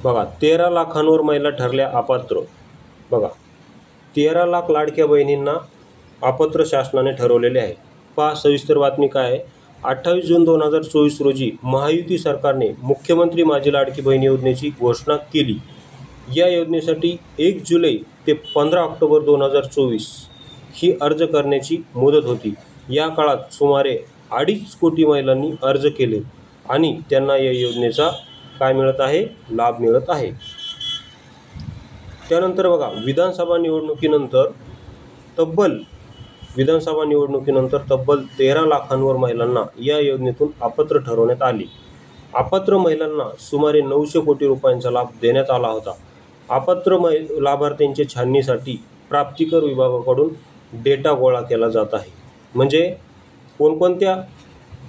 बघा 13 लाखांवर महिला ठरल्या अपात्र। बघा 13 लाख लाडक्या बहिणींना अपात्र शासनाने ठरवलेले आहे। पहा सविस्तर बातमी काय आहे। 28 जून 2024 रोजी महायुती सरकारने मुख्यमंत्री माझी लाडकी बहीण योजनेची घोषणा केली। या योजनेसाठी 1 जुलै ते 15 ऑक्टोबर 2024 ही अर्ज करण्याची मुदत होती। या काळात सुमारे 2.5 कोटी महिलांनी अर्ज केले आणि त्यांना या योजनेचा काय मिळत आहे, लाभ मिळत आहे। त्यानंतर बघा विधानसभा निवडणुकीनंतर तब्बल 13 लाखांवर महिलांना या योजनेतून अपात्र ठरवण्यात आले। अपात्र महिलांना सुमारे 900 कोटी रुपयांचा लाभ देण्यात आला होता। अपात्र लाभार्थ्यांच्या छाननीसाठी प्राप्तिकर विभागाकडून डेटा गोळा केला जात आहे। म्हणजे कोणकोणत्या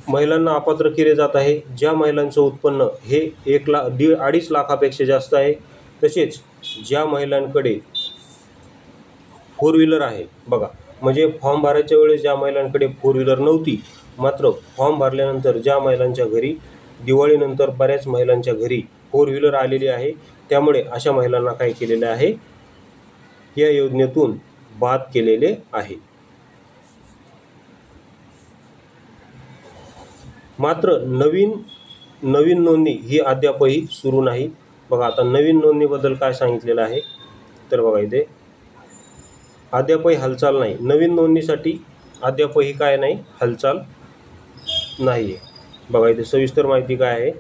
महिलांना अपात्र केले जात आहे, ज्या महिलांचं उत्पन्न हे 2.5 लाखापेक्षा जास्त आहे, तसेच ज्या महिलांकडे 4 व्हीलर आहे। बघा म्हणजे फॉर्म भरायच्या वेळेस ज्या महिलांकडे 4 व्हीलर नव्हती, मात्र फॉर्म भरल्यानंतर ज्या महिलांच्या घरी दिवाळीनंतर बऱ्याच महिलांच्या घरी 4 व्हीलर आलेली आहे, त्यामुळे अशा महिलांना काय केलेले आहे, या योजनेतून बाद केलेले आहे। मात्र नवीन नोंदणी ही अद्यापही सुरू नाही। बघा आता नवीन नोंदणीबद्दल काय सांगितलेलं आहे, तर बघा इथे अद्यापही हालचाल नाही। नवीन नोंदणीसाठी अद्यापही काय नाही, हालचाल नाही आहे। बघा इथे सविस्तर माहिती काय आहे,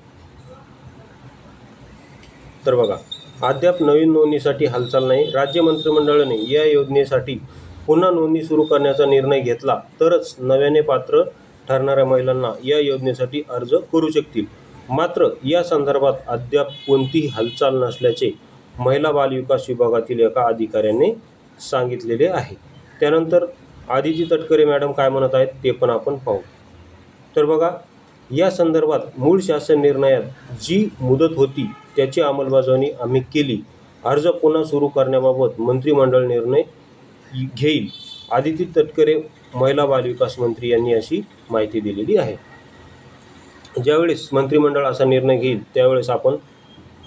तर बघा अद्याप नवीन नोंदणीसाठी हालचाल नाही। राज्य मंत्रिमंडळाने या योजनेसाठी पुन्हा नोंदणी सुरू करण्याचा निर्णय घेतला तरच नव्याने पात्र ठरणाऱ्या महिलांना या योजनेसाठी अर्ज करू शकतील। मात्र या संदर्भात अद्याप कोणतीही हालचाल नसल्याचे महिला बाल विकास विभागातील एका अधिकाऱ्याने सांगितलेले आहे। त्यानंतर आदिती तटकरे मॅडम काय म्हणत आहेत ते पण आपण पाहू। तर बघा या संदर्भात मूळ शासन निर्णयात जी मुदत होती त्याची अंमलबजावणी आम्ही केली। अर्ज पुन्हा सुरू करण्याबाबत मंत्रिमंडळ निर्णय घेईल। आदिती तटकरे महिला बाल विकास मंत्री यांनी अशी माहिती दिलेली आहे। ज्यावेळेस मंत्रिमंडळ असा निर्णय घेईल त्यावेळेस आपण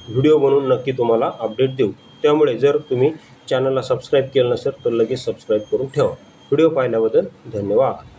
व्हिडिओ बनवून नक्की तुम्हाला अपडेट देऊ। त्यामुळे जर तुम्ही चॅनलला सबस्क्राईब केलं नसेल तर लगेच सबस्क्राईब करून ठेवा। व्हिडिओ पाहिल्याबद्दल धन्यवाद।